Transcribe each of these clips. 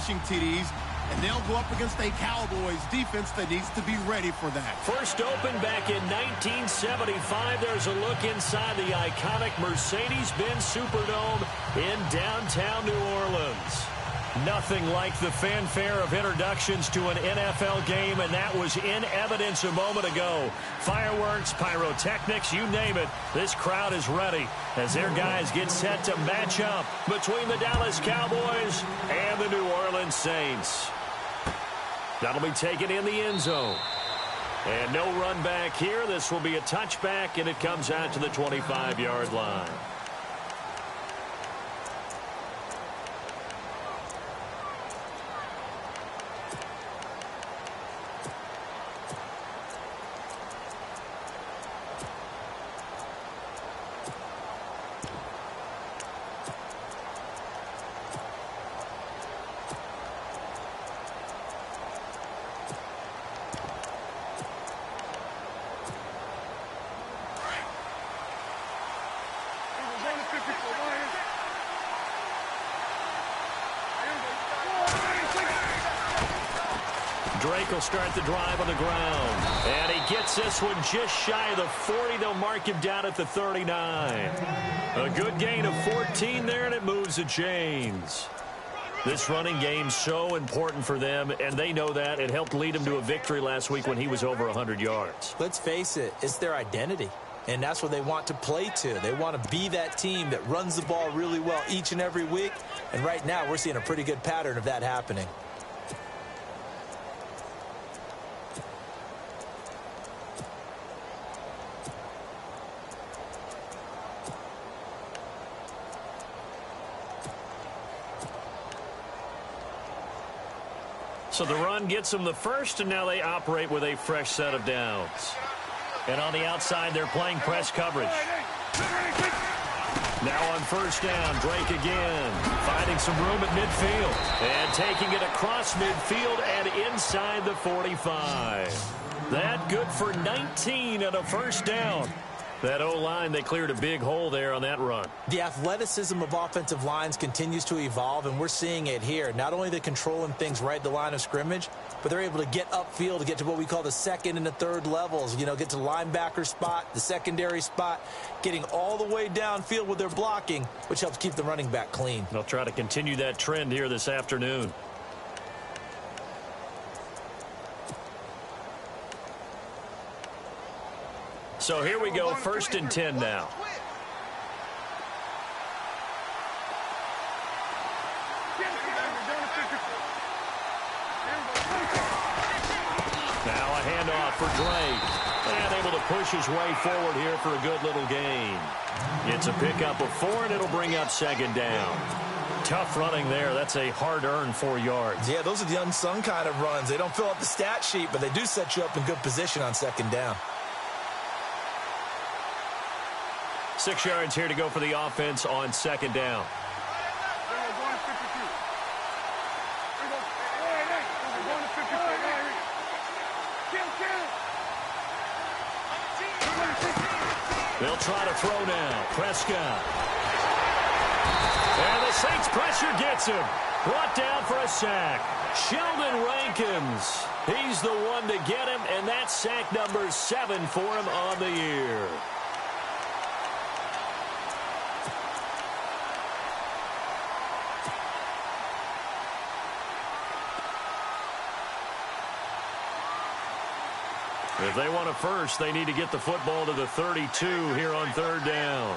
rushing TDs, and they'll go up against a Cowboys defense that needs to be ready for that. First opened back in 1975. There's a look inside the iconic Mercedes-Benz Superdome in downtown New Orleans. Nothing like the fanfare of introductions to an NFL game, and that was in evidence a moment ago. Fireworks, pyrotechnics, you name it. This crowd is ready as their guys get set to match up between the Dallas Cowboys and the New Orleans Saints. That'll be taken in the end zone. And no run back here. This will be a touchback, and it comes out to the 25-yard line. Drake will start the drive on the ground. And he gets this one just shy of the 40. They'll mark him down at the 39. A good gain of 14 there, and it moves the chains. This running game's so important for them, and they know that. It helped lead them to a victory last week when he was over 100 yards. Let's face it, it's their identity. And that's what they want to play to. They want to be that team that runs the ball really well each and every week. And right now, we're seeing a pretty good pattern of that happening. So the run gets them the first, and now they operate with a fresh set of downs. And on the outside, they're playing press coverage. Now on first down, Drake again, finding some room at midfield. And taking it across midfield and inside the 45. That good for 19 and a first down. That O-line, they cleared a big hole there on that run. The athleticism of offensive lines continues to evolve, and we're seeing it here. Not only are they controlling things right at the line of scrimmage, but they're able to get upfield to get to what we call the second and the third levels. You know, get to the linebacker spot, the secondary spot, getting all the way downfield with their blocking, which helps keep the running back clean. They'll try to continue that trend here this afternoon. So here we go, first and 10 now. Now a handoff for Drake. And able to push his way forward here for a good little gain. It's a pickup of 4, and it'll bring up second down. Tough running there. That's a hard-earned 4 yards. Yeah, those are the unsung kind of runs. They don't fill up the stat sheet, but they do set you up in good position on second down. 6 yards here to go for the offense on second down. They'll try to throw now. Prescott. And the Saints pressure gets him. Brought down for a sack. Sheldon Rankins. He's the one to get him, and that's sack number 7 for him on the year. If they want a first, they need to get the football to the 32 here on third down.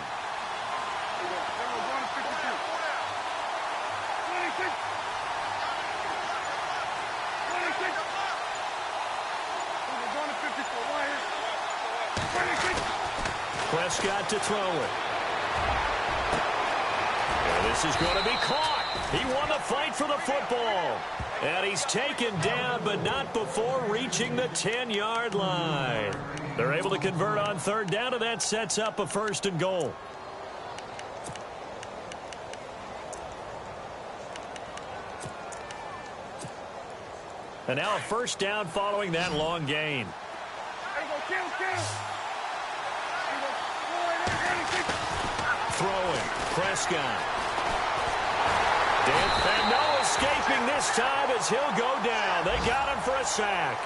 Prescott to throw it. And this is going to be caught. He won the fight for the football. And he's taken down, but not before reaching the 10-yard line. They're able to convert on third down, and that sets up a first and goal. And now a first down following that long gain. Throwing. Prescott. And Noah escaping this time as he'll go down. They got him for a sack.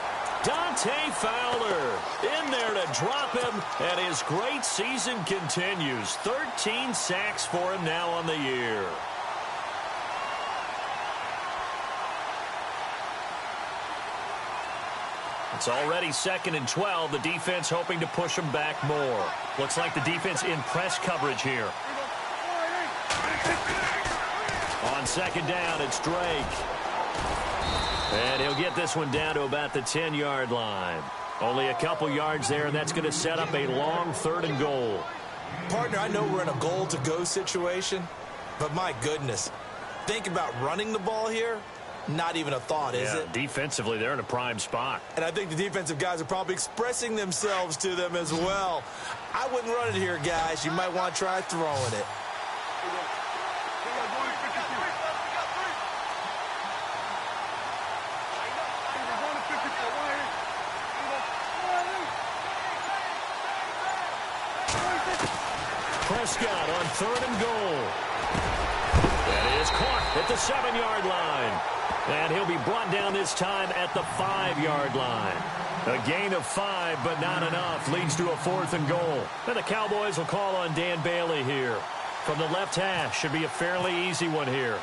Dante Fowler in there to drop him, and his great season continues. 13 sacks for him now on the year. It's already 2nd and 12. The defense hoping to push them back more. Looks like the defense in press coverage here. On 2nd down, it's Drake. And he'll get this one down to about the 10-yard line. Only a couple yards there, and that's going to set up a long 3rd and goal. Partner, I know we're in a goal-to-go situation, but my goodness, think about running the ball here. Not even a thought, is it? Defensively, they're in a prime spot. And I think the defensive guys are probably expressing themselves to them as well. I wouldn't run it here, guys. You might want to try throwing it. Prescott on 3rd and goal. That is caught at the 7-yard line. And he'll be brought down this time at the 5-yard line. A gain of 5, but not enough. Leads to a 4th and goal. And the Cowboys will call on Dan Bailey here. From the left hash, should be a fairly easy one here.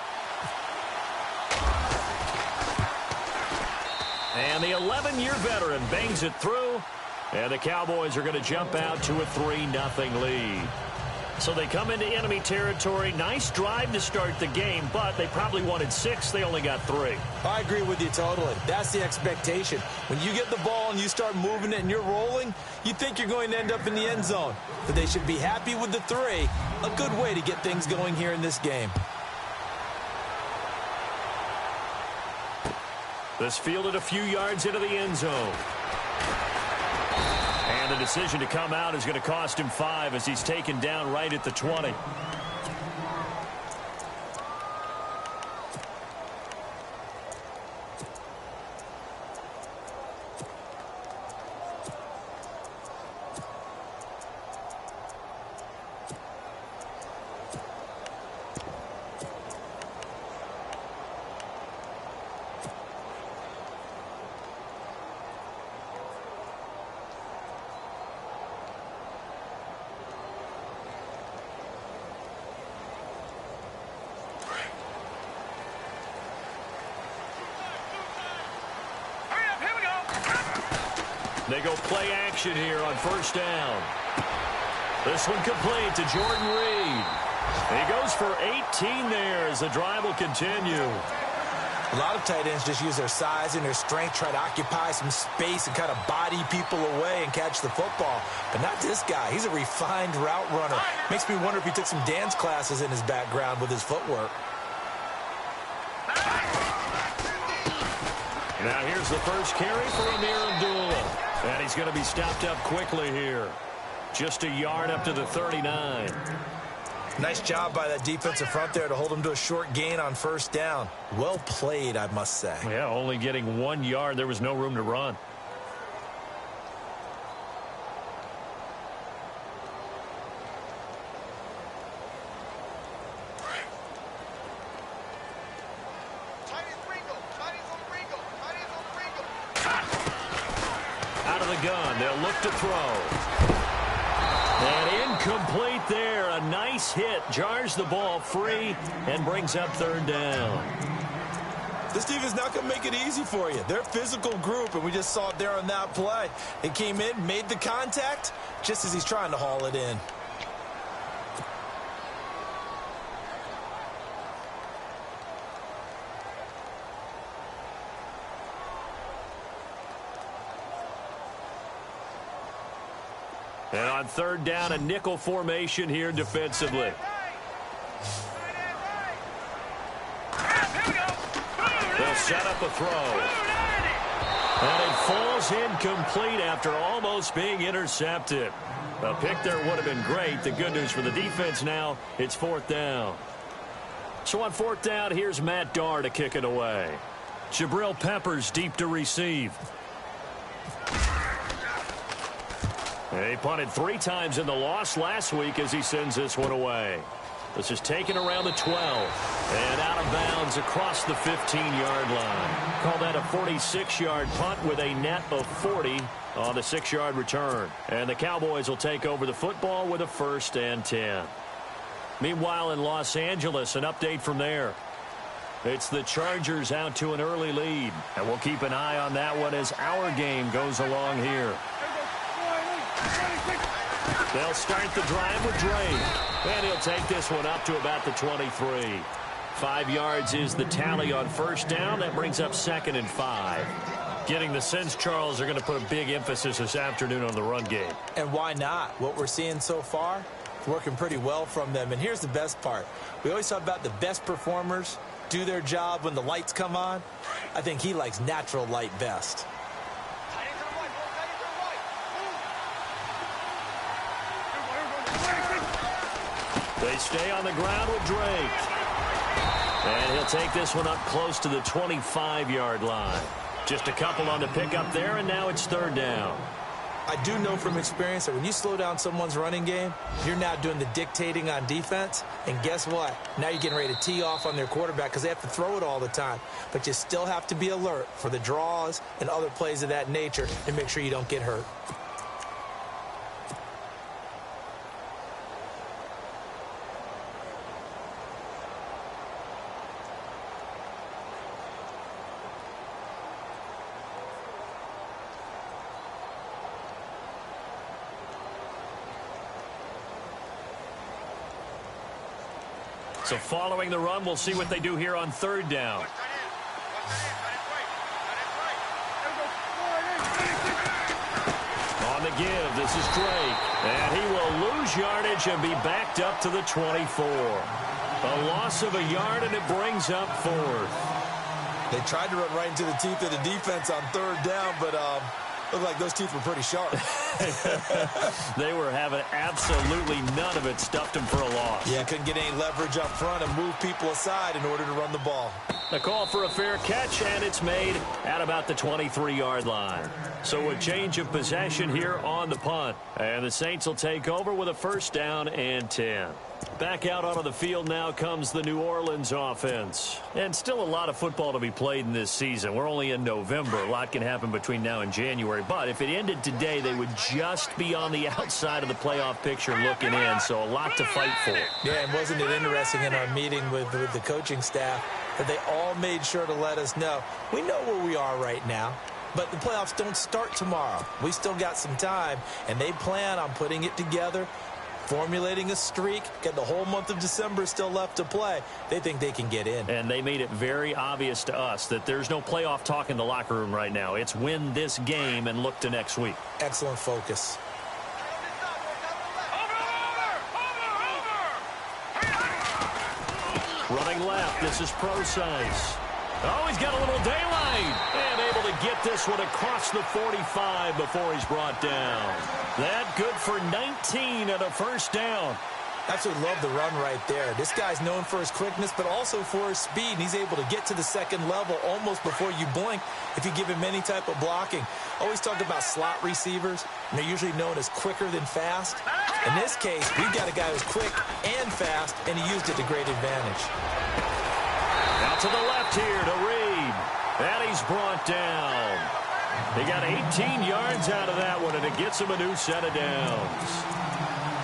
And the 11-year veteran bangs it through. And the Cowboys are going to jump out to a 3-0 lead. So they come into enemy territory. Nice drive to start the game, but they probably wanted 6. They only got 3. I agree with you totally. That's the expectation. When you get the ball and you start moving it and you're rolling, you think you're going to end up in the end zone. But they should be happy with the 3. A good way to get things going here in this game. This fielded a few yards into the end zone. And the decision to come out is going to cost him 5 as he's taken down right at the 20. They go play action here on 1st down. This one complete to Jordan Reed. He goes for 18 there as the drive will continue. A lot of tight ends just use their size and their strength, try to occupy some space and kind of body people away and catch the football. But not this guy. He's a refined route runner. Makes me wonder if he took some dance classes in his background with his footwork. Now here's the first carry for Amir Abdullah. And he's going to be stopped up quickly here. Just a yard up to the 39. Nice job by that defensive front there to hold him to a short gain on 1st down. Well played, I must say. Yeah, only getting 1 yard. There was no room to run. Out of the gun, they'll look to throw. And incomplete there. A nice hit. Jars the ball free and brings up 3rd down. This defense not going to make it easy for you. They're a physical group, and we just saw it there on that play. It came in, made the contact, just as he's trying to haul it in. And on 3rd down, a nickel formation here defensively. They'll set up a throw. And it falls incomplete after almost being intercepted. A pick there would have been great. The good news for the defense now, it's 4th down. So on 4th down, here's Matt Darr to kick it away. Jabril Peppers deep to receive. He punted 3 times in the loss last week as he sends this one away. This is taken around the 12 and out of bounds across the 15-yard line. Call that a 46-yard punt with a net of 40 on the 6-yard return. And the Cowboys will take over the football with a 1st and 10. Meanwhile, in Los Angeles, an update from there. It's the Chargers out to an early lead. And we'll keep an eye on that one as our game goes along here. They'll start the drive with Drake. And he'll take this one up to about the 23. 5 yards is the tally on 1st down. That brings up 2nd and 5. Getting the sense, Charles, are going to put a big emphasis this afternoon on the run game. And why not? What we're seeing so far, it's working pretty well from them. And here's the best part. We always talk about the best performers do their job when the lights come on. I think he likes natural light best. They stay on the ground with Drake. And he'll take this one up close to the 25-yard line. Just a couple on the pickup there, and now it's 3rd down. I do know from experience that when you slow down someone's running game, you're now doing the dictating on defense. And guess what? Now you're getting ready to tee off on their quarterback because they have to throw it all the time. But you still have to be alert for the draws and other plays of that nature and make sure you don't get hurt. So following the run, we'll see what they do here on 3rd down. On the give, this is Drake. And he will lose yardage and be backed up to the 24. A loss of a yard, and it brings up 4th. They tried to run right into the teeth of the defense on 3rd down, but looked like those teeth were pretty sharp. They were having absolutely none of it. Stuffed them for a loss. Yeah, couldn't get any leverage up front and move people aside in order to run the ball. A call for a fair catch, and it's made at about the 23-yard line. So a change of possession here on the punt. And the Saints will take over with a 1st down and 10. Back out onto the field now comes the New Orleans offense. And still a lot of football to be played in this season. We're only in November. A lot can happen between now and January. But if it ended today, they would just be on the outside of the playoff picture looking in. So a lot to fight for. Yeah, and wasn't it interesting in our meeting with the coaching staff that they all made sure to let us know, we know where we are right now, but the playoffs don't start tomorrow. We still got some time, and they plan on putting it together, formulating a streak, got the whole month of December still left to play. They think they can get in. And they made it very obvious to us that there's no playoff talk in the locker room right now. It's win this game and look to next week. Excellent focus. Running left, this is Procise. Oh, he's got a little daylight. And able to get this one across the 45 before he's brought down. That good for 19 and a 1st down. Absolutely love the run right there. This guy's known for his quickness, but also for his speed. And he's able to get to the 2nd level almost before you blink if you give him any type of blocking. Always talk about slot receivers, and they're usually known as quicker than fast. In this case, we've got a guy who's quick and fast, and he used it to great advantage. Out to the left here to Reed. And he's brought down. He got 18 yards out of that one, and it gets him a new set of downs.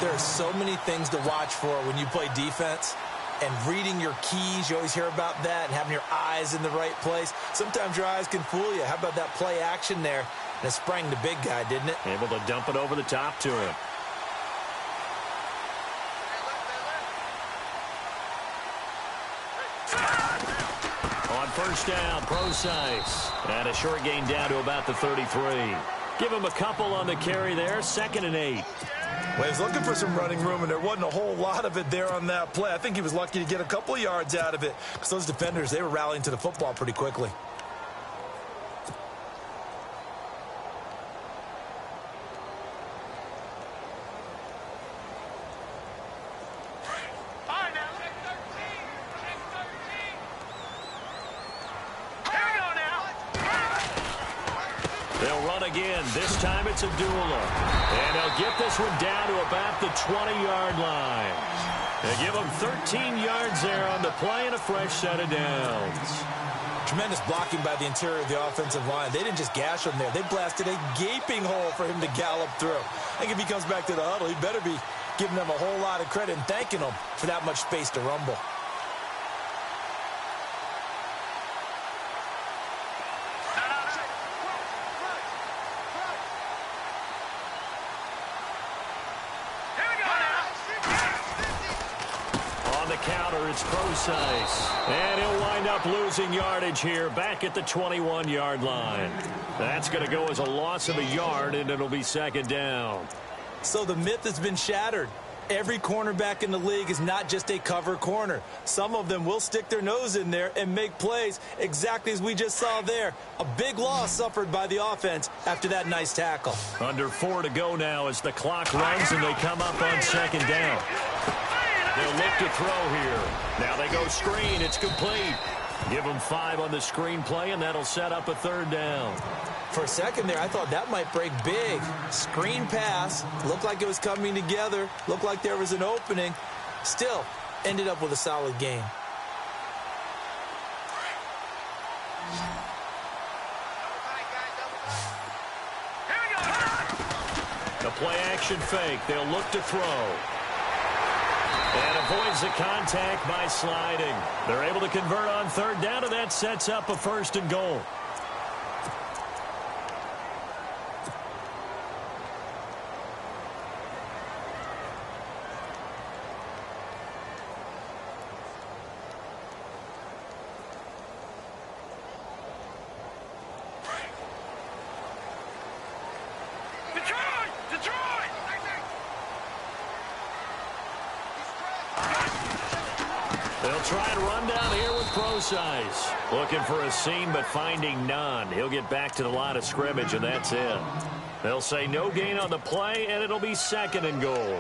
There are so many things to watch for when you play defense. And reading your keys, you always hear about that, and having your eyes in the right place. Sometimes your eyes can fool you. How about that play action there? And it sprang the big guy, didn't it? Able to dump it over the top to him. On 1st down, Procise. And a short gain down to about the 33. Give him a couple on the carry there. 2nd and 8. Well, he was looking for some running room, and there wasn't a whole lot of it there on that play. I think he was lucky to get a couple of yards out of it because those defenders, they were rallying to the football pretty quickly. They'll run again. This time it's Abdullah. And they'll get this one down to about the 20-yard line. They give them 13 yards there on the play and a fresh set of downs. Tremendous blocking by the interior of the offensive line. They didn't just gash him there. They blasted a gaping hole for him to gallop through. I think if he comes back to the huddle, he better be giving them a whole lot of credit and thanking them for that much space to rumble. It's Procise, and he'll wind up losing yardage here back at the 21-yard line. That's going to go as a loss of a yard, and it'll be second down. So the myth has been shattered. Every cornerback in the league is not just a cover corner. Some of them will stick their nose in there and make plays exactly as we just saw there. A big loss suffered by the offense after that nice tackle. Under 4 to go now as the clock runs and they come up on second down. They'll look to throw here. Now they go screen. It's complete. Give them 5 on the screen play, and that'll set up a third down. For a second there, I thought that might break big. Screen pass. Looked like it was coming together. Looked like there was an opening. Still, ended up with a solid game. The play action fake. They'll look to throw. And avoids the contact by sliding. They're able to convert on third down, and that sets up a first and goal. Try and run down here with Procise. Looking for a seam, but finding none. He'll get back to the line of scrimmage, and that's it. They'll say no gain on the play, and it'll be second and goal.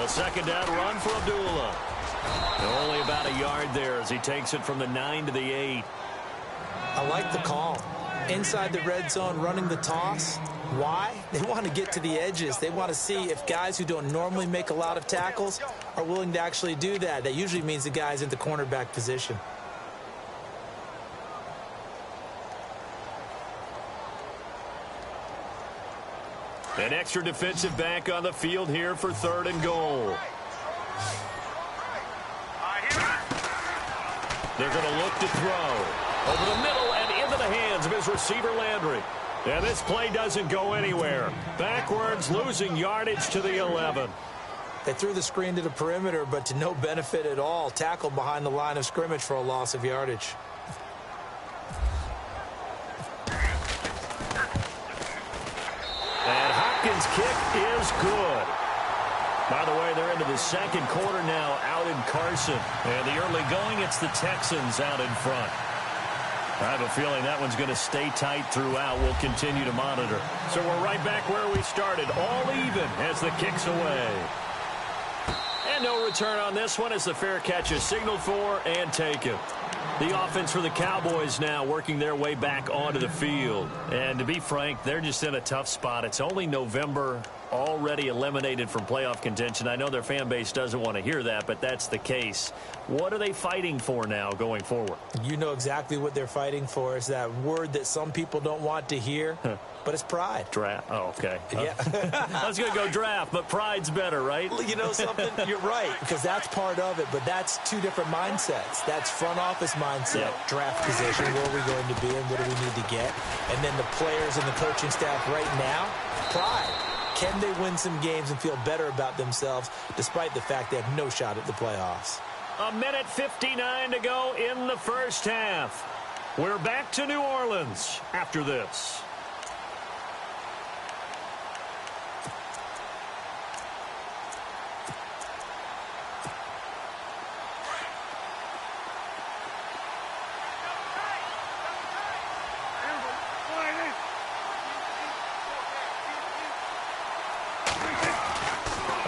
Second down run for Abdullah. Only about a yard there as he takes it from the 9 to the 8. I like the call. Inside the red zone, running the toss. Why? They want to get to the edges. They want to see if guys who don't normally make a lot of tackles are willing to actually do that. That usually means the guy's in the cornerback position. An extra defensive back on the field here for third and goal. They're going to look to throw. Over the middle and into the hands of his receiver, Landry. And this play doesn't go anywhere. Backwards, losing yardage to the 11. They threw the screen to the perimeter, but to no benefit at all. Tackled behind the line of scrimmage for a loss of yardage. And Hopkins' kick is good. By the way, they're into the second quarter now out in Carson. And the early going, it's the Texans out in front. I have a feeling that one's going to stay tight throughout. We'll continue to monitor. So we're right back where we started. All even as the kick's away. And no return on this one as the fair catch is signaled for and taken. The offense for the Cowboys now working their way back onto the field. And to be frank, they're just in a tough spot. It's only November, already eliminated from playoff contention. I know their fan base doesn't want to hear that, but that's the case. What are they fighting for now going forward? You know exactly what they're fighting for. Is that word that some people don't want to hear, but it's pride. Draft. Oh, okay. Yeah. I was going to go draft, but pride's better, right? You know something? You're right, because that's part of it, but that's two different mindsets. That's front office mindset, draft position, where are we going to be and what do we need to get? And then the players and the coaching staff right now, pride. Can they win some games and feel better about themselves despite the fact they have no shot at the playoffs? A minute 59 to go in the first half. We're back to New Orleans after this.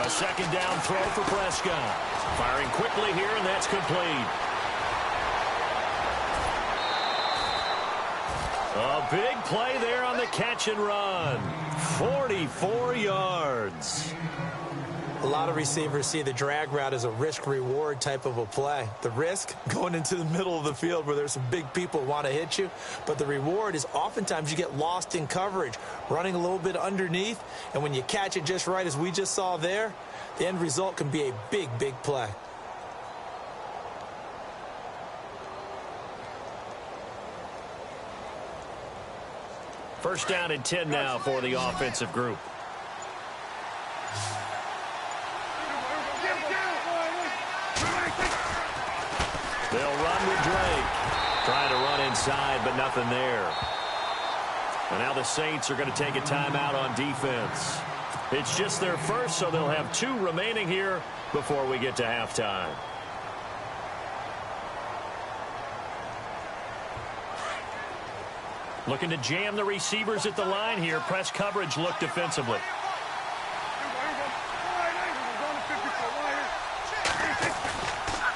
A second down throw for Prescott. Firing quickly here, and that's complete. A big play there on the catch and run. 44 yards. A lot of receivers see the drag route as a risk-reward type of a play. The risk, going into the middle of the field where there's some big people who want to hit you. But the reward is oftentimes you get lost in coverage, running a little bit underneath. And when you catch it just right, as we just saw there, the end result can be a big, big play. First down and 10 now for the offensive group. They'll run with Drake. Trying to run inside, but nothing there. And now the Saints are going to take a timeout on defense. It's just their first, so they'll have 2 remaining here before we get to halftime. Looking to jam the receivers at the line here. Press coverage look defensively.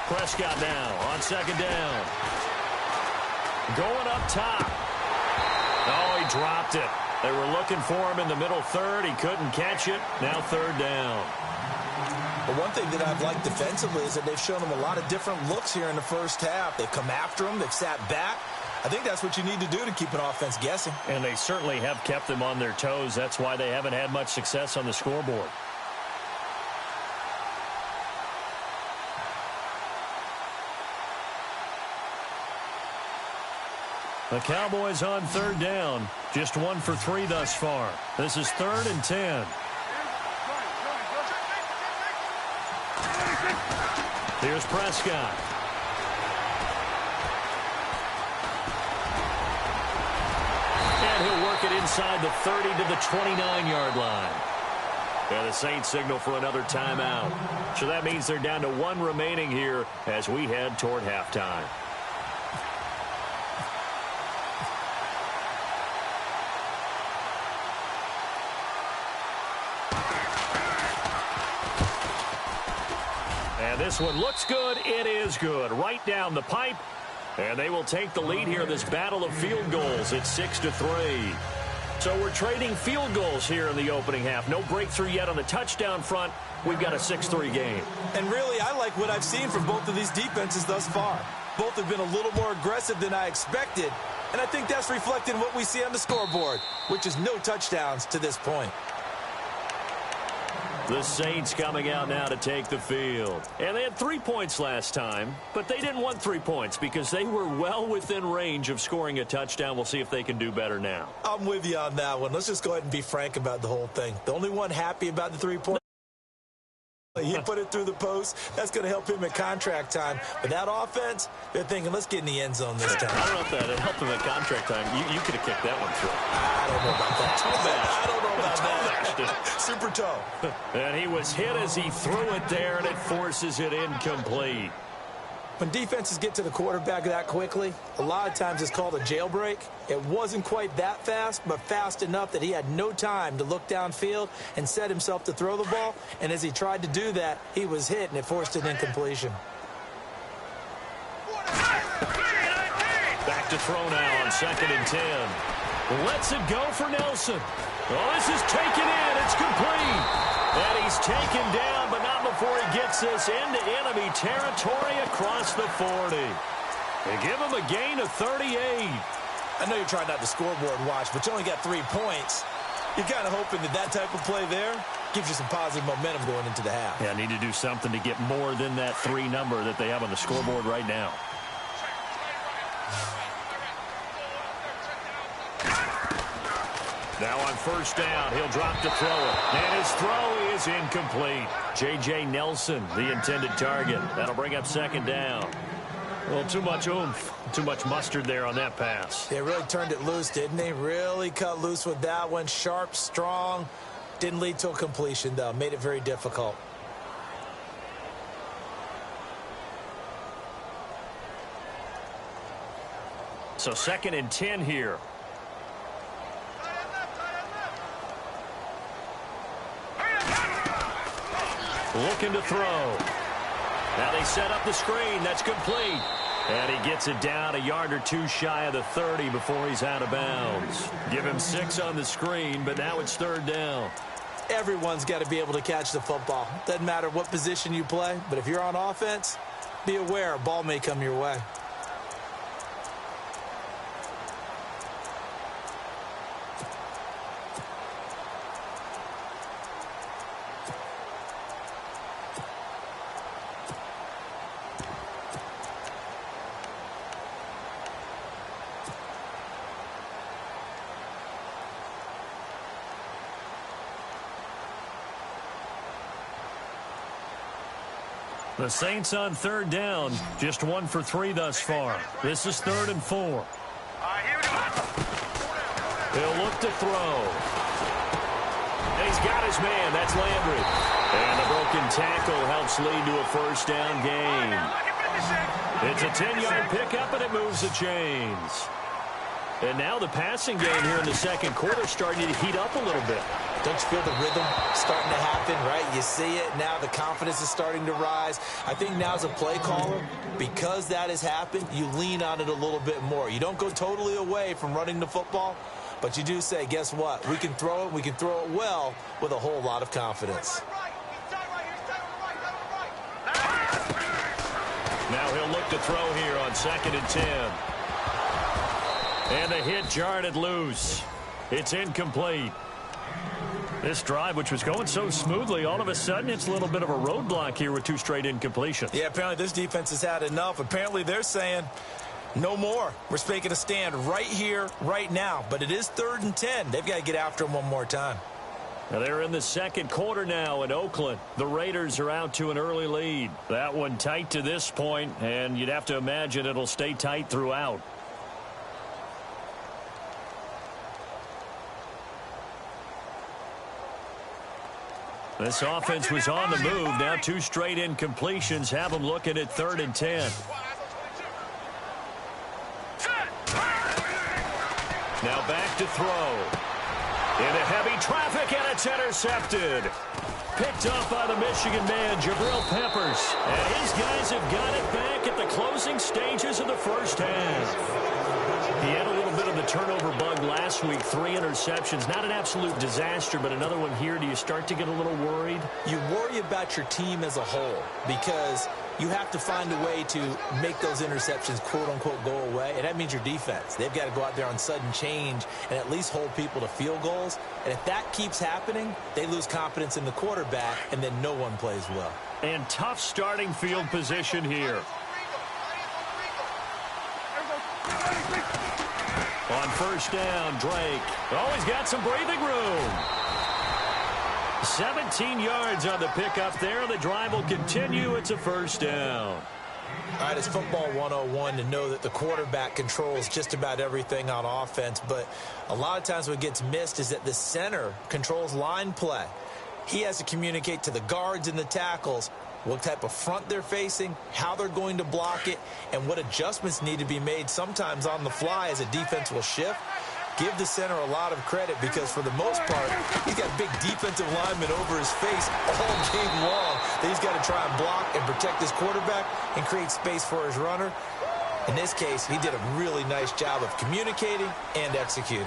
Prescott now on second down. Going up top. Oh, he dropped it. They were looking for him in the middle third. He couldn't catch it. Now third down. But one thing that I've liked defensively is that they've shown them a lot of different looks here in the first half. They've come after him. They've sat back. I think that's what you need to do to keep an offense guessing. And they certainly have kept them on their toes. That's why they haven't had much success on the scoreboard. The Cowboys on third down. Just 1 for 3 thus far. This is 3rd and 10. Here's Prescott. And he'll work it inside the 30 to the 29-yard line. And the Saints signal for another timeout. So that means they're down to 1 remaining here as we head toward halftime. And this one looks good. It is good. Right down the pipe. And they will take the lead here in this battle of field goals. It's 6-3. So we're trading field goals here in the opening half. No breakthrough yet on the touchdown front. We've got a 6-3 game. And really, I like what I've seen from both of these defenses thus far. Both have been a little more aggressive than I expected. And I think that's reflected in what we see on the scoreboard, which is no touchdowns to this point. The Saints coming out now to take the field. And they had 3 points last time, but they didn't want 3 points because they were well within range of scoring a touchdown. We'll see if they can do better now. I'm with you on that one. Let's just go ahead and be frank about the whole thing. The only one happy about the 3 points, he put it through the post. That's going to help him at contract time. But that offense, they're thinking, let's get in the end zone this time. I don't know if that helped him at contract time. You could have kicked that one through. I don't know about that. I don't know about that. Super toe. And he was hit as he threw it there, and it forces it incomplete. When defenses get to the quarterback that quickly, a lot of times it's called a jailbreak. It wasn't quite that fast, but fast enough that he had no time to look downfield and set himself to throw the ball. And as he tried to do that, he was hit, and it forced an incompletion. Back to throw now on 2nd and 10. Lets it go for Nelson. Oh, this is taken in. It's complete. And he's taken down, but not before he gets this into enemy territory across the 40. They give him a gain of 38. I know you're trying not to scoreboard watch, but you only got 3 points. You're kind of hoping that that type of play there gives you some positive momentum going into the half. Yeah, need to do something to get more than that 3 number that they have on the scoreboard right now. Now on first down, he'll drop to throw it. And his throw is incomplete. J.J. Nelson, the intended target. That'll bring up 2nd down. Well, too much oomph, too much mustard there on that pass. They really turned it loose, didn't they? Really cut loose with that one. Sharp, strong. Didn't lead to a completion, though. Made it very difficult. So 2nd and 10 here. looking to throw. Now they set up the screen. That's complete. And he gets it down a yard or two shy of the 30 before he's out of bounds. Give him 6 on the screen, but now it's 3rd down. Everyone's got to be able to catch the football. Doesn't matter what position you play, but if you're on offense, be aware a ball may come your way. The Saints on 3rd down, just 1 for 3 thus far. This is 3rd and 4. He'll look to throw. And he's got his man. That's Landry. And the broken tackle helps lead to a 1st down gain. It's a 10-yard pickup, and it moves the chains. And now the passing game here in the 2nd quarter starting to heat up a little bit. Don't you feel the rhythm starting to happen, right? You see it. Now the confidence is starting to rise. I think now as a play caller, because that has happened, you lean on it a little bit more. You don't go totally away from running the football, but you do say, guess what? We can throw it. We can throw it well with a whole lot of confidence. Now he'll look to throw here on 2nd and 10. And the hit jarred it loose. It's incomplete. This drive, which was going so smoothly, all of a sudden it's a little bit of a roadblock here with 2 straight incompletions. Yeah, apparently this defense has had enough. Apparently they're saying no more. We're making a stand right here, right now. But it is 3rd and 10. They've got to get after him one more time. Now they're in the 2nd quarter now in Oakland. The Raiders are out to an early lead. That one tight to this point, and you'd have to imagine it'll stay tight throughout. This offense was on the move. Now 2 straight incompletions have them looking at 3rd and 10. Now back to throw. Into heavy traffic, and it's intercepted. Picked off by the Michigan man, Jabril Peppers. And his guys have got it back at the closing stages of the 1st half. He had a little bit of the turnover bug last week, 3 interceptions. Not an absolute disaster, but another one here. Do you start to get a little worried? You worry about your team as a whole because you have to find a way to make those interceptions, quote-unquote, go away. And that means your defense. They've got to go out there on sudden change and at least hold people to field goals. And if that keeps happening, they lose confidence in the quarterback, and then no one plays well. And tough starting field position here. On 1st down, Drake. Oh, he's got some breathing room. 17 yards on the pickup there. The drive will continue. It's a 1st down. All right, it's football 101 to know that the quarterback controls just about everything on offense, but a lot of times what gets missed is that the center controls line play. He has to communicate to the guards and the tackles what type of front they're facing, how they're going to block it, and what adjustments need to be made sometimes on the fly as a defense will shift. Give the center a lot of credit because for the most part, he's got big defensive linemen over his face all game long that he's got to try and block and protect his quarterback and create space for his runner. In this case, he did a really nice job of communicating and executing.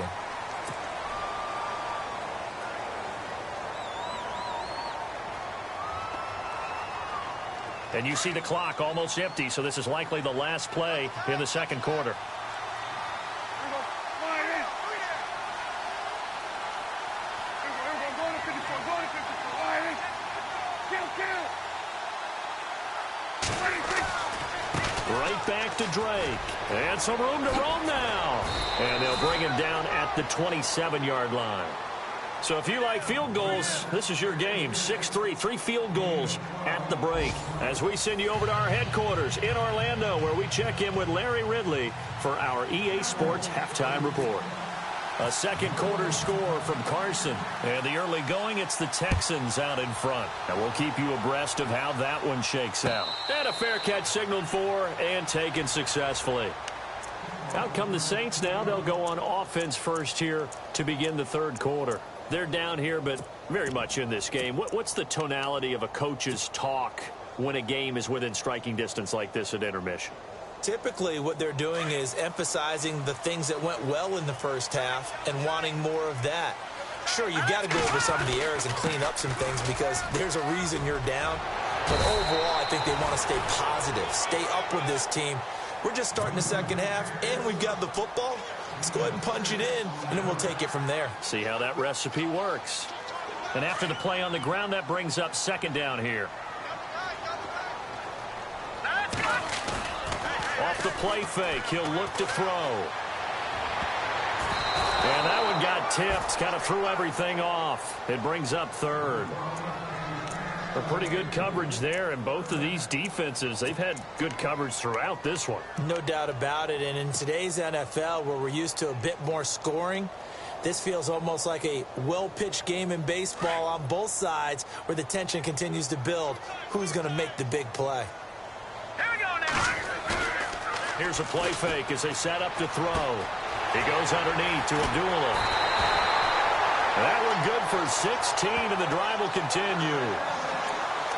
And you see the clock almost empty, so this is likely the last play in the 2nd quarter. Right back to Drake. And some room to roam now. And they'll bring him down at the 27-yard line. So if you like field goals, this is your game. 6-3, 3 field goals at the break. As we send you over to our headquarters in Orlando, where we check in with Larry Ridley for our EA Sports Halftime Report. A 2nd quarter score from Carson. And the early going, it's the Texans out in front. And we'll keep you abreast of how that one shakes out. And a fair catch signaled for and taken successfully. Out come the Saints now. They'll go on offense first here to begin the 3rd quarter. They're down here, but very much in this game. What's the tonality of a coach's talk when a game is within striking distance like this at intermission? Typically, what they're doing is emphasizing the things that went well in the first half and wanting more of that. Sure, you've got to go over some of the errors and clean up some things because there's a reason you're down. But overall, I think they want to stay positive, stay up with this team. We're just starting the second half, and we've got the football. Let's go ahead and punch it in, and then we'll take it from there. See how that recipe works. And after the play on the ground, that brings up second down here. Off the play fake, he'll look to throw. And that one got tipped, kind of threw everything off. It brings up third. A pretty good coverage there, and both of these defenses, they've had good coverage throughout this one. No doubt about it, and in today's NFL, where we're used to a bit more scoring, this feels almost like a well-pitched game in baseball on both sides where the tension continues to build. Who's going to make the big play? Here we go now. Here's a play fake as they set up to throw. He goes underneath to Abdullah. That one good for 16, and the drive will continue.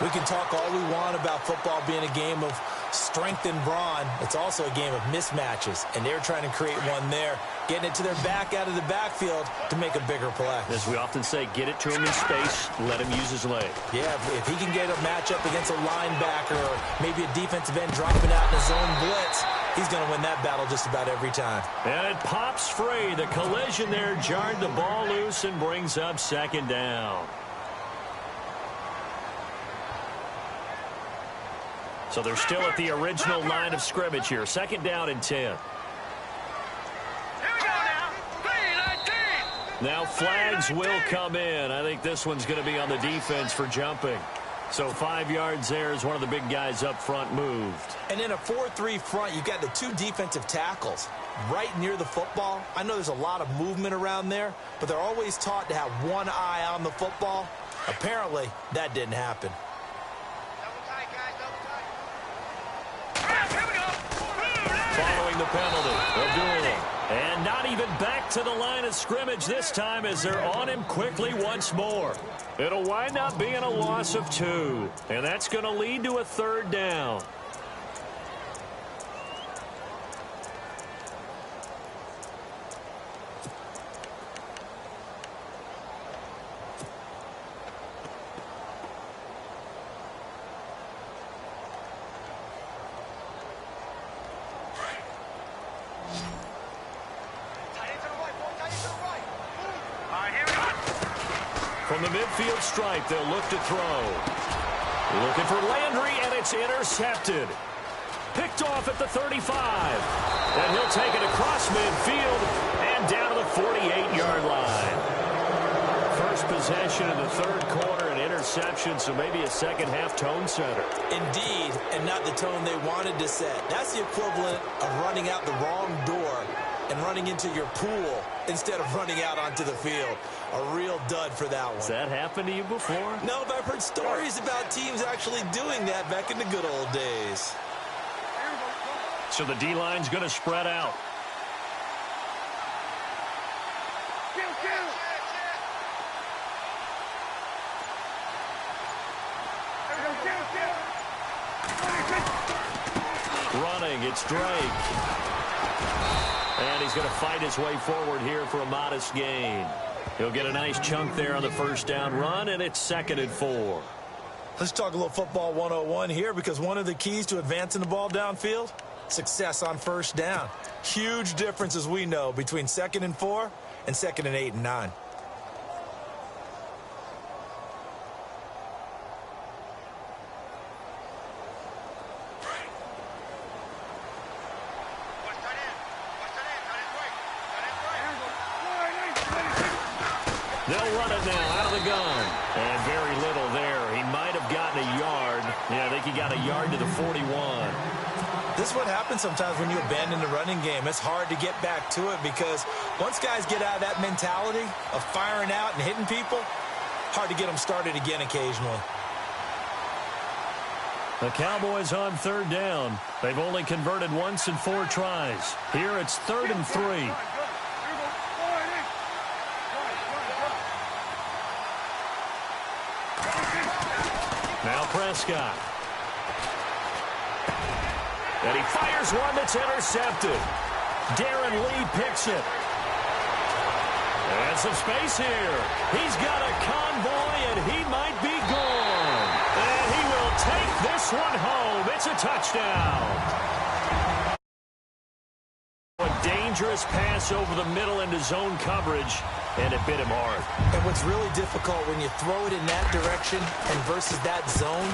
We can talk all we want about football being a game of strength and brawn. It's also a game of mismatches, and they're trying to create one there, getting it to their back out of the backfield to make a bigger play. As we often say, get it to him in space, let him use his leg. Yeah, if he can get a matchup against a linebacker or maybe a defensive end dropping out in a zone blitz, he's going to win that battle just about every time. And it pops free. The collision there jarred the ball loose and brings up second down. So they're still at the original line of scrimmage here. Second down and 10. Here we go now. 3-19. Now flags will come in. I think this one's going to be on the defense for jumping. So 5 yards there as one of the big guys up front moved. And in a 4-3 front, you've got the two defensive tackles right near the football. I know there's a lot of movement around there, but they're always taught to have one eye on the football. Apparently, that didn't happen. Following the penalty, Abdullah. And not even back to the line of scrimmage this time as they're on him quickly once more. It'll wind up being a loss of 2. And that's going to lead to a third down. From the midfield stripe, they'll look to throw. Looking for Landry, and it's intercepted. Picked off at the 35. And he'll take it across midfield and down to the 48-yard line. First possession in the third quarter, an interception, so maybe a second-half tone setter. Indeed, and not the tone they wanted to set. That's the equivalent of running out the wrong door and running into your pool instead of running out onto the field. A real dud for that one. Has that happened to you before? No, but I've heard stories about teams actually doing that back in the good old days. So the D-line's going to spread out. Running, it's Drake. And he's going to fight his way forward here for a modest gain. He'll get a nice chunk there on the first down run, and it's 2nd and 4. Let's talk a little football 101 here, because one of the keys to advancing the ball downfield, success on first down. Huge difference, as we know, between 2nd and 4 and 2nd and 8 and 9. They'll run it now out of the gun. And very little there. He might have gotten a yard. Yeah, I think he got a yard to the 41. This is what happens sometimes when you abandon the running game. It's hard to get back to it because once guys get out of that mentality of firing out and hitting people, hard to get them started again occasionally. The Cowboys on third down. They've only converted once in 4 tries. Here it's 3rd and 3. 3 Prescott. And he fires one that's intercepted. Darren Lee picks it. And some space here. He's got a convoy, and he might be gone. And he will take this one home. It's a touchdown. A dangerous pass over the middle into zone coverage, and it bit him hard. And what's really difficult when you throw it in that direction and versus that zone,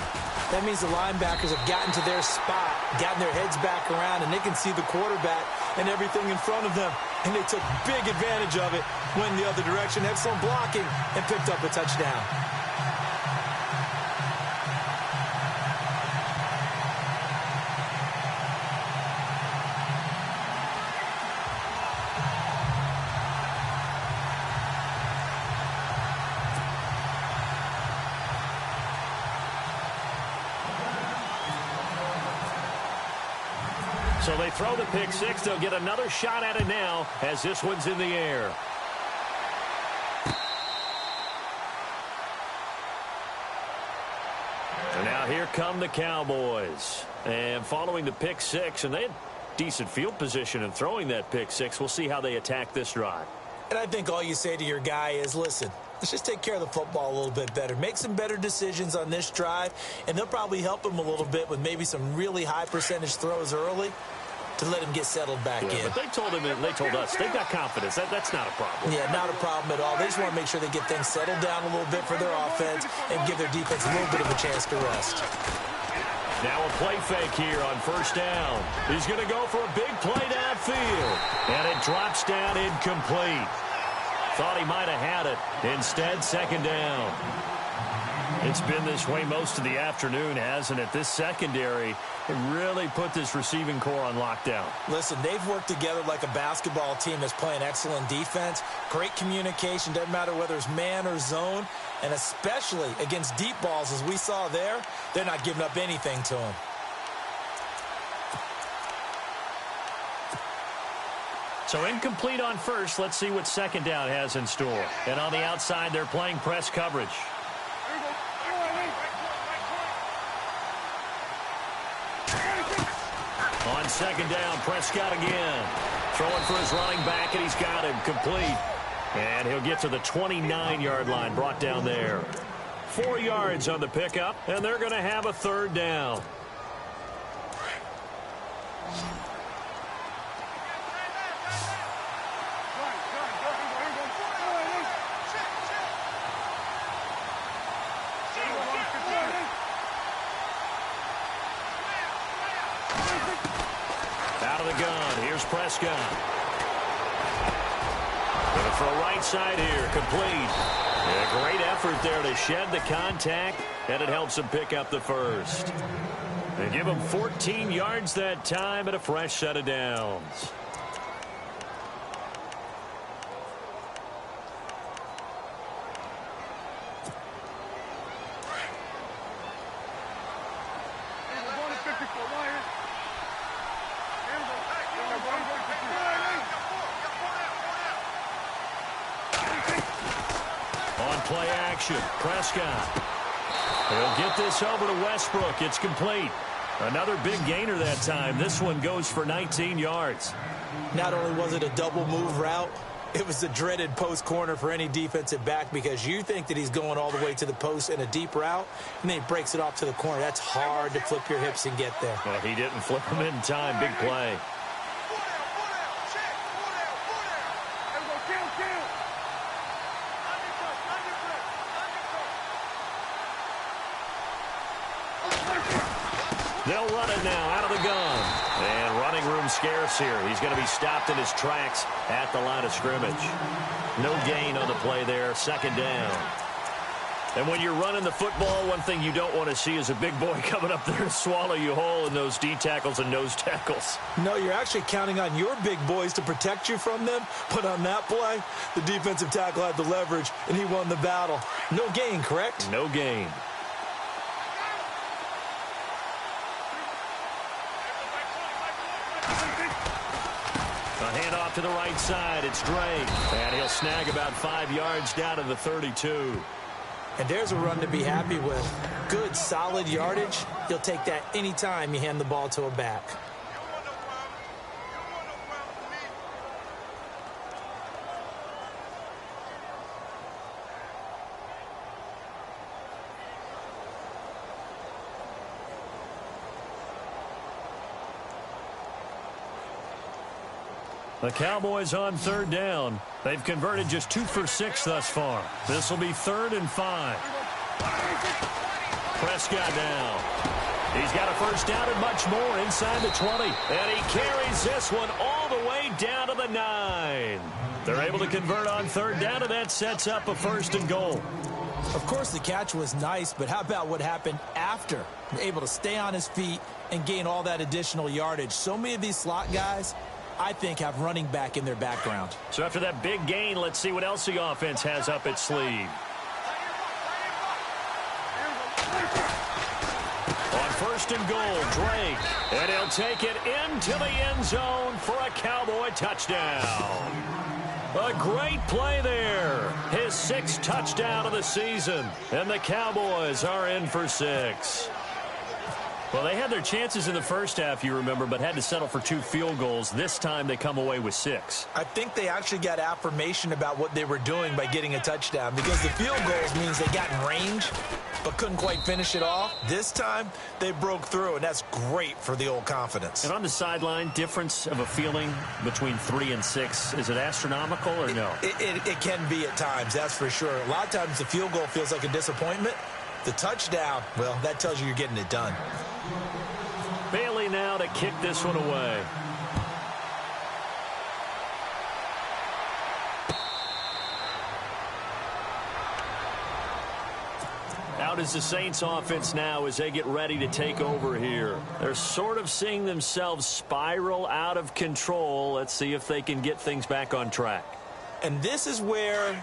that means the linebackers have gotten to their spot, gotten their heads back around, and they can see the quarterback and everything in front of them. And they took big advantage of it, went the other direction, had some blocking, and picked up a touchdown. So they throw the pick six. They'll get another shot at it now as this one's in the air. And now here come the Cowboys. And following the pick six, and they had decent field position in throwing that pick six. We'll see how they attack this drive. And I think all you say to your guy is, listen, let's just take care of the football a little bit better. Make some better decisions on this drive, and they'll probably help him a little bit with maybe some really high percentage throws early to let him get settled back in. But they told him, and they told us, they've got confidence. That's not a problem. Yeah, not a problem at all. They just want to make sure they get things settled down a little bit for their offense and give their defense a little bit of a chance to rest. Now a play fake here on first down. He's going to go for a big play downfield. And it drops down incomplete. Thought he might have had it. Instead, second down. It's been this way most of the afternoon, hasn't it? This secondary really put this receiving core on lockdown. Listen, they've worked together like a basketball team that's playing excellent defense. Great communication, doesn't matter whether it's man or zone. And especially against deep balls, as we saw there, they're not giving up anything to him. So incomplete on first. Let's see what second down has in store. And on the outside, they're playing press coverage. On second down, Prescott again. Throwing for his running back, and he's got him complete. And he'll get to the 29-yard line, brought down there. 4 yards on the pickup, and they're going to have a third down. Out of the gun, here's Prescott. Going to throw right side here, complete. And a great effort there to shed the contact, and it helps him pick up the first. And give him 14 yards that time and a fresh set of downs. Play action. Prescott. He'll get this over to Westbrook. It's complete. Another big gainer that time. This one goes for 19 yards. Not only was it a double move route, it was the dreaded post corner for any defensive back because you think that he's going all the way to the post in a deep route, and then he breaks it off to the corner. That's hard to flip your hips and get there. Well, he didn't flip him in time. Big play. They'll run it now out of the gun. And running room scarce here. He's going to be stopped in his tracks at the line of scrimmage. No gain on the play there. Second down. And when you're running the football, one thing you don't want to see is a big boy coming up there and swallow you whole in those D tackles and nose tackles. No, you're actually counting on your big boys to protect you from them. But on that play, the defensive tackle had the leverage, and he won the battle. No gain, correct? No gain. A handoff to the right side. It's Drake. And he'll snag about 5 yards down to the 32. And there's a run to be happy with. good, solid yardage, you'll take that anytime you hand the ball to a back. The Cowboys on third down. They've converted just 2 for 6 thus far. This will be 3rd and 5. Prescott now. He's got a first down and much more inside the 20. And he carries this one all the way down to the 9. They're able to convert on third down, and that sets up a 1st and goal. Of course, the catch was nice, but how about what happened after? Able to stay on his feet and gain all that additional yardage. So many of these slot guys, I think, have running back in their background. So after that big gain, let's see what else the offense has up its sleeve. On 1st and goal, Drake. And he'll take it into the end zone for a Cowboy touchdown. A great play there. His 6th touchdown of the season. And the Cowboys are in for 6. Well, they had their chances in the first half, you remember, but had to settle for 2 field goals. This time they come away with 6. I think they actually got affirmation about what they were doing by getting a touchdown, because the field goals means they got in range but couldn't quite finish it off. This time they broke through, and that's great for the old confidence. And on the sideline, difference of a feeling between 3 and 6, is it astronomical or no? It can be at times, that's for sure. A lot of times the field goal feels like a disappointment. The touchdown, well, that tells you you're getting it done. Bailey now to kick this one away. Out is the Saints offense now as they get ready to take over here. They're sort of seeing themselves spiral out of control. Let's see if they can get things back on track. And this is where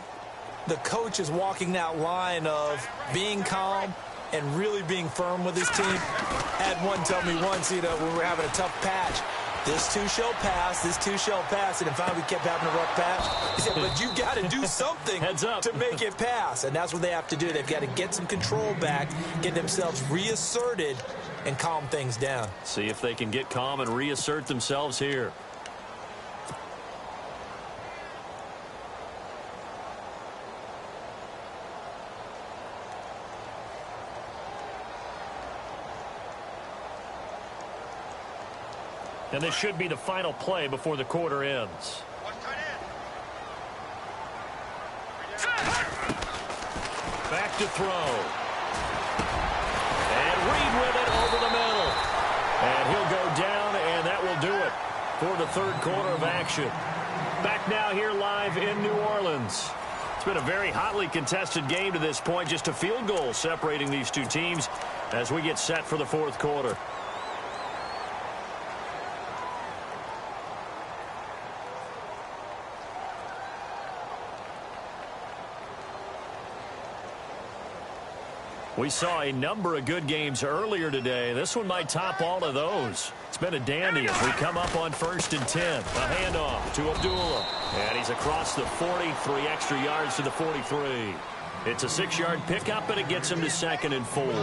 the coach is walking that line of being calm and really being firm with his team. Had one tell me once, when we were having a tough patch, this too shall pass, this too shall pass, and then finally we kept having a rough patch. He said, but you got to do something to make it pass, and that's what they have to do. They've got to get some control back, get themselves reasserted, and calm things down. See if they can get calm and reassert themselves here. And this should be the final play before the quarter ends. Back to throw. And Reed with it over the middle. And he'll go down, and that will do it for the 3rd quarter of action. Back now here live in New Orleans. It's been a very hotly contested game to this point. Just a field goal separating these two teams as we get set for the 4th quarter. We saw a number of good games earlier today. This one might top all of those. It's been a dandy as we come up on 1st and 10. A handoff to Abdullah. And he's across the 43 extra yards to the 43. It's a 6-yard pickup, and it gets him to 2nd and 4.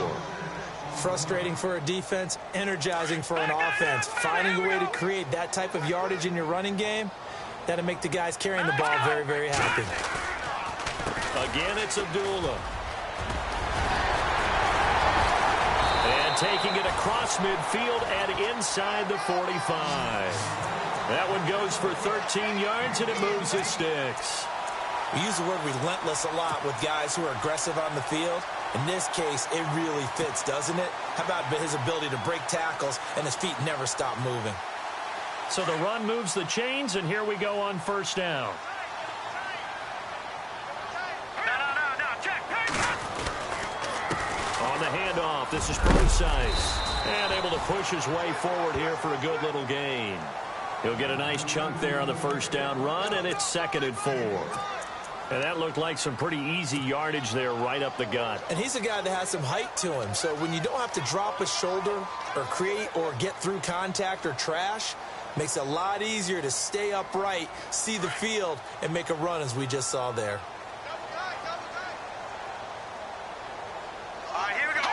Frustrating for a defense, energizing for an offense. Finding a way to create that type of yardage in your running game, that'll make the guys carrying the ball very, very happy. Again, it's Abdullah. And taking it across midfield and inside the 45. That one goes for 13 yards, and it moves the sticks. We use the word relentless a lot with guys who are aggressive on the field. In this case, it really fits, doesn't it? How about his ability to break tackles and his feet never stop moving? So the run moves the chains, and here we go on 1st down. On the handoff, this is Precise. And able to push his way forward here for a good little gain. He'll get a nice chunk there on the 1st down run, and it's 2nd and 4. And that looked like some pretty easy yardage there right up the gut. And he's a guy that has some height to him. So when you don't have to drop a shoulder or create or get through contact or trash, makes it a lot easier to stay upright, see the field, and make a run as we just saw there. All right, here we go.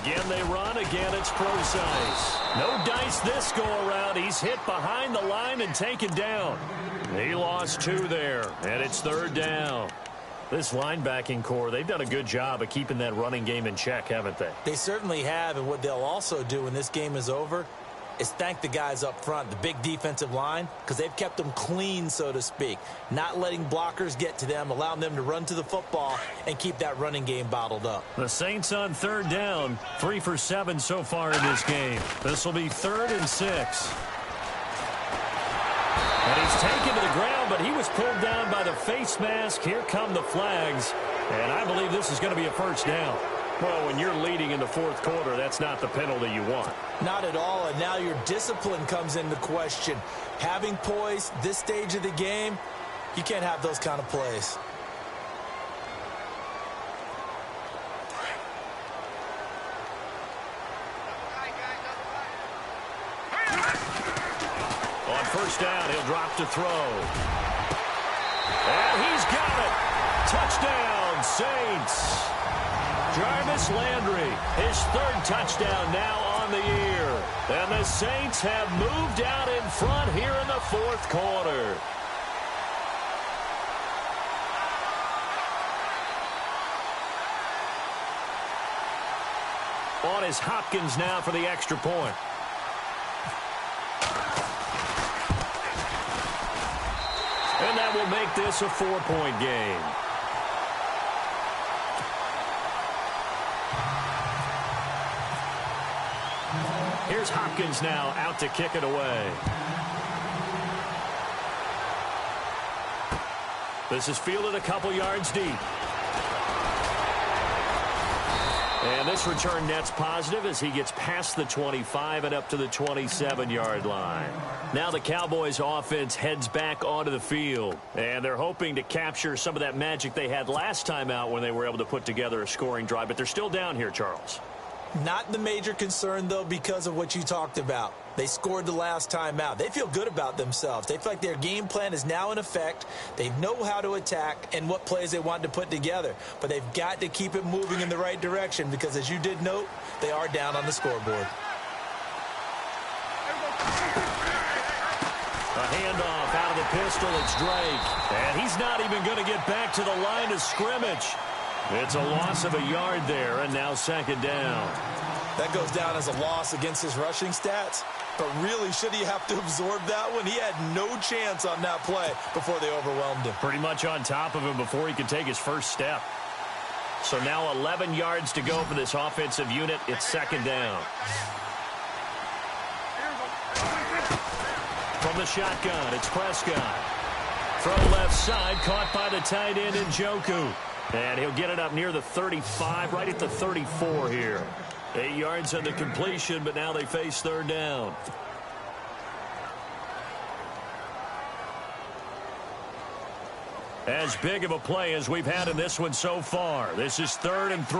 Again they run. Again it's Procise. No dice this go-around. He's hit behind the line and taken down. He lost 2 there, and it's 3rd down. This linebacking core, they've done a good job of keeping that running game in check, haven't they? They certainly have, and what they'll also do when this game is over is thank the guys up front, the big defensive line, because they've kept them clean, so to speak, not letting blockers get to them, allowing them to run to the football and keep that running game bottled up. The Saints on 3rd down, 3 for 7 so far in this game. This will be 3rd and 6. And he's taken to the ground, but he was pulled down by the face mask. Here come the flags, and I believe this is going to be a 1st down. Well, when you're leading in the 4th quarter, that's not the penalty you want. Not at all, and now your discipline comes into question. Having poise this stage of the game, you can't have those kind of plays. On 1st down, he'll drop to throw. And he's got it. Touchdown, Saints. Jarvis Landry, his 3rd touchdown now on the year. And the Saints have moved out in front here in the 4th quarter. On is Hopkins now for the extra point. And that will make this a 4-point game. Here's Hopkins now out to kick it away. This is fielded a couple yards deep. And this return net's positive as he gets past the 25 and up to the 27-yard line. Now the Cowboys offense heads back onto the field. And they're hoping to capture some of that magic they had last time out when they were able to put together a scoring drive. But they're still down here, Charles. Not the major concern, though, because of what you talked about. They scored the last time out. They feel good about themselves. They feel like their game plan is now in effect. They know how to attack and what plays they want to put together. But they've got to keep it moving in the right direction because, as you did note, they are down on the scoreboard. A handoff out of the pistol. It's Drake. And he's not even going to get back to the line of scrimmage. It's a loss of a yard there, and now 2nd down. That goes down as a loss against his rushing stats. But really, should he have to absorb that one? He had no chance on that play before they overwhelmed him. Pretty much on top of him before he could take his first step. So now 11 yards to go for this offensive unit. It's 2nd down. From the shotgun, it's Prescott. From left side, caught by the tight end Njoku. And he'll get it up near the 35, right at the 34 here. 8 yards on the completion, but now they face 3rd down. As big of a play as we've had in this one so far. This is 3rd and 3.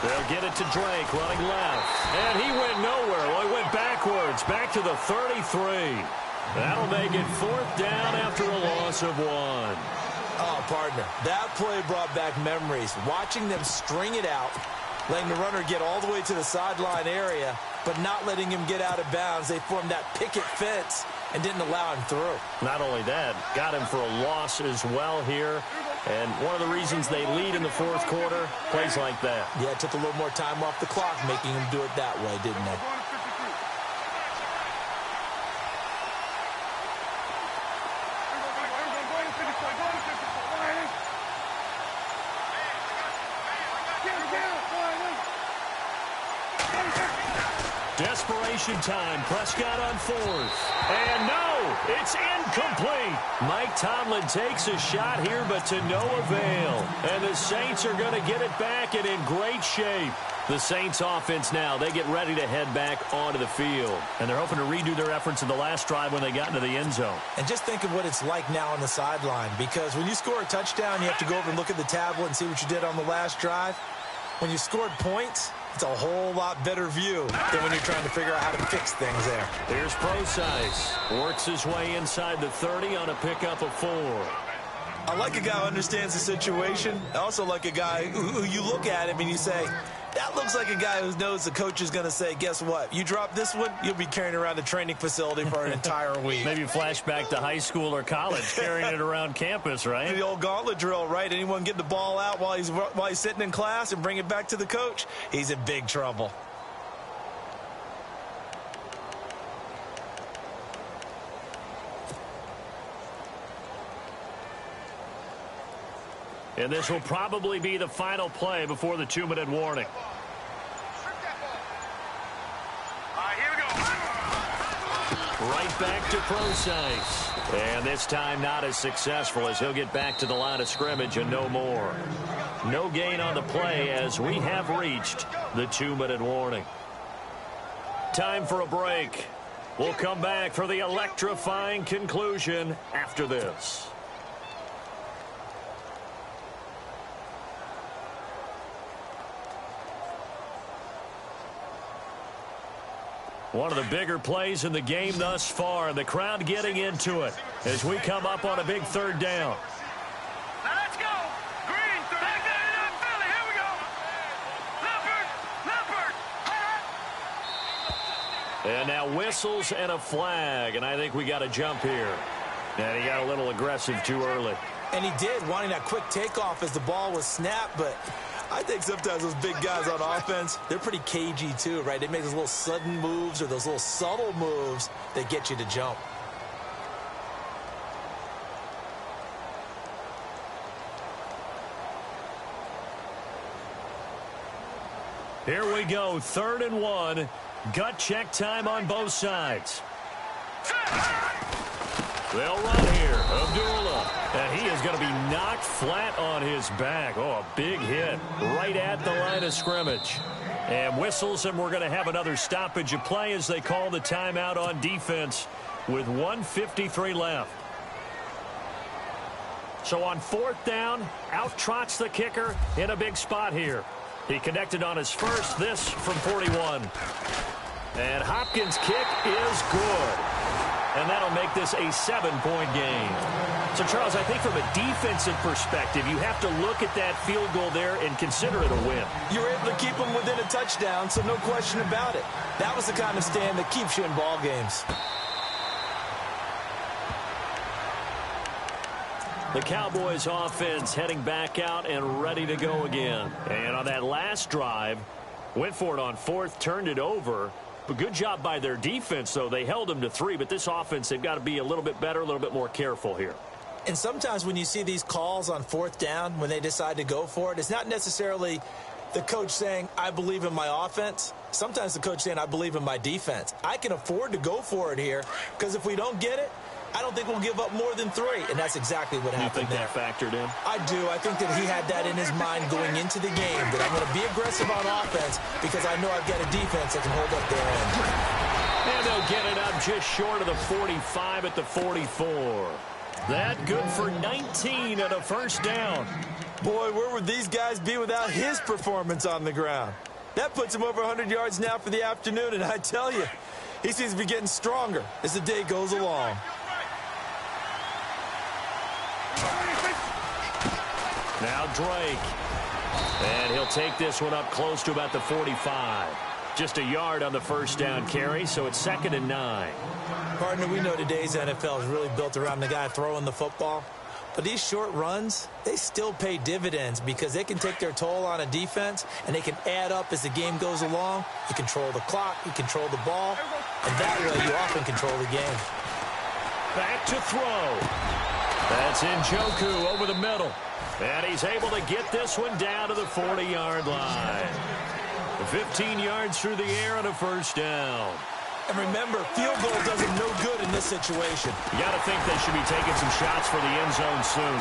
They'll get it to Drake, running left. And he went nowhere. Well, he went backwards, back to the 33. That'll make it 4th down after a loss of 1. Oh, partner, that play brought back memories. Watching them string it out, letting the runner get all the way to the sideline area, but not letting him get out of bounds. They formed that picket fence and didn't allow him through. Not only that, got him for a loss as well here. And one of the reasons they lead in the 4th quarter, plays like that. Yeah, it took a little more time off the clock, making him do it that way, didn't they? Desperation time. Prescott on 4th. And no, it's incomplete. Mike Tomlin takes a shot here, but to no avail. And the Saints are going to get it back and in great shape. The Saints offense now, they get ready to head back onto the field. And they're hoping to redo their efforts in the last drive when they got into the end zone. And just think of what it's like now on the sideline, because when you score a touchdown, you have to go over and look at the tablet and see what you did on the last drive. When you scored points, it's a whole lot better view than when you're trying to figure out how to fix things there. Here's Procise. Works his way inside the 30 on a pickup of 4. I like a guy who understands the situation. I also like a guy who you look at him and you say, that looks like a guy who knows the coach is going to say, guess what? You drop this one, you'll be carrying around the training facility for an entire week. Maybe flashback to high school or college, carrying it around campus, right? The old gauntlet drill, right? Anyone get the ball out while he's sitting in class and bring it back to the coach, he's in big trouble. And this will probably be the final play before the 2-minute warning. Here we go. Right back to Procise. And this time not as successful as he'll get back to the line of scrimmage and no more. No gain on the play as we have reached the 2-minute warning. Time for a break. We'll come back for the electrifying conclusion after this. One of the bigger plays in the game thus far, and the crowd getting into it as we come up on a big 3rd down. Now let's go. Green, back there in Philly. Here we go. Leopard. And now whistles and a flag, and I think we got a jump here. And he got a little aggressive too early. And he did, wanting that quick takeoff as the ball was snapped, but I think sometimes those big guys on offense, they're pretty cagey too, right? They make those little sudden moves or those little subtle moves that get you to jump. Here we go, 3rd and 1. Gut check time on both sides. They'll run here. Abdullah. And he is going to be knocked flat on his back. Oh, a big hit right at the line of scrimmage. And whistles, and we're going to have another stoppage of play as they call the timeout on defense with 1:53 left. So on 4th down, out trots the kicker in a big spot here. He connected on his first, this from 41. And Hopkins' kick is good. And that'll make this a 7-point game. So, Charles, I think from a defensive perspective, you have to look at that field goal there and consider it a win. You were able to keep them within a touchdown, so no question about it. That was the kind of stand that keeps you in ball games. The Cowboys offense heading back out and ready to go again. And on that last drive, went for it on 4th, turned it over. But good job by their defense, though. They held them to 3, but this offense, they've got to be a little bit better, a little bit more careful here. And sometimes when you see these calls on 4th down, when they decide to go for it, it's not necessarily the coach saying, I believe in my offense. Sometimes the coach saying, I believe in my defense. I can afford to go for it here because if we don't get it, I don't think we'll give up more than 3, and that's exactly what happened there. You think that factored in? I do. I think that he had that in his mind going into the game, that I'm going to be aggressive on offense because I know I've got a defense that can hold up their end. And they'll get it up just short of the 45 at the 44. That good for 19 and a 1st down. Boy, where would these guys be without his performance on the ground? That puts him over 100 yards now for the afternoon, and I tell you, he seems to be getting stronger as the day goes along. Now Drake. And he'll take this one up close to about the 45. Just a yard on the 1st down carry, so it's 2nd and 9. Partner, we know today's NFL is really built around the guy throwing the football. But these short runs, they still pay dividends because they can take their toll on a defense, and they can add up as the game goes along. You control the clock, you control the ball, and that way you often control the game. Back to throw. That's Njoku over the middle. And he's able to get this one down to the 40-yard line. 15 yards through the air and a 1st down. And remember, field goal does him no good in this situation. You got to think they should be taking some shots for the end zone soon.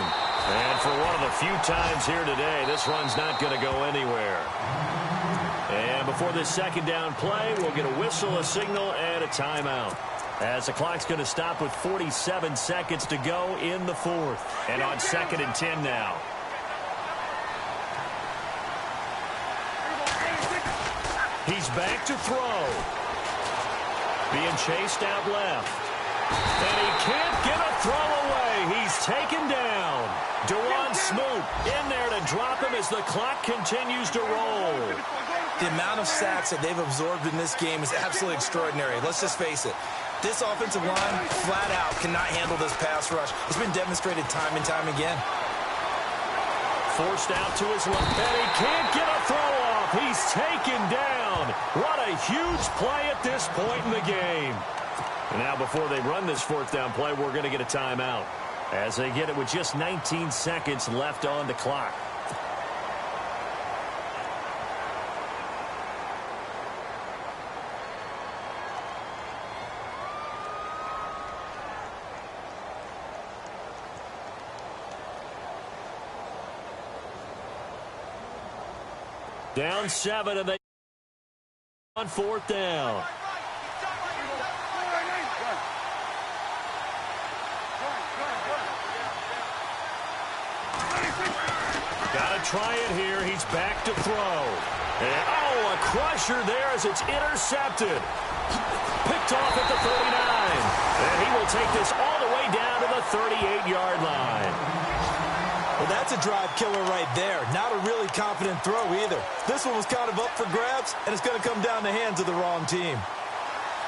And for one of the few times here today, this run's not going to go anywhere. And before this 2nd down play, we'll get a whistle, a signal, and a timeout. As the clock's going to stop with 47 seconds to go in the 4th. And on 2nd and 10 now. He's back to throw. Being chased out left. And he can't get a throw away. He's taken down. Dewan Smoot in there to drop him as the clock continues to roll. The amount of sacks that they've absorbed in this game is absolutely extraordinary. Let's just face it. This offensive line, flat out, cannot handle this pass rush. It's been demonstrated time and time again. Forced out to his left, and he can't get a throw off. He's taken down. What a huge play at this point in the game. And now before they run this fourth down play, we're going to get a timeout as they get it with just 19 seconds left on the clock. Down 7, and they on fourth down. Got to try it here. He's back to throw. And, oh, a crusher there as it's intercepted. Picked off at the 39. And he will take this all the way down to the 38-yard line. Well, that's a drive killer right there. Not a really confident throw either. This one was kind of up for grabs, and it's going to come down the hands of the wrong team.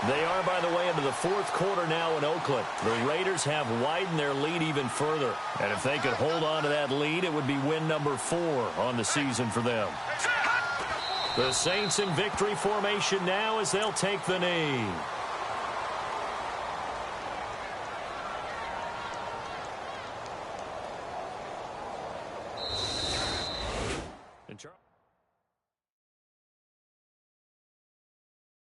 They are, by the way, into the fourth quarter now in Oakland. The Raiders have widened their lead even further. And if they could hold on to that lead, it would be win number 4 on the season for them. The Saints in victory formation now as they'll take the knee.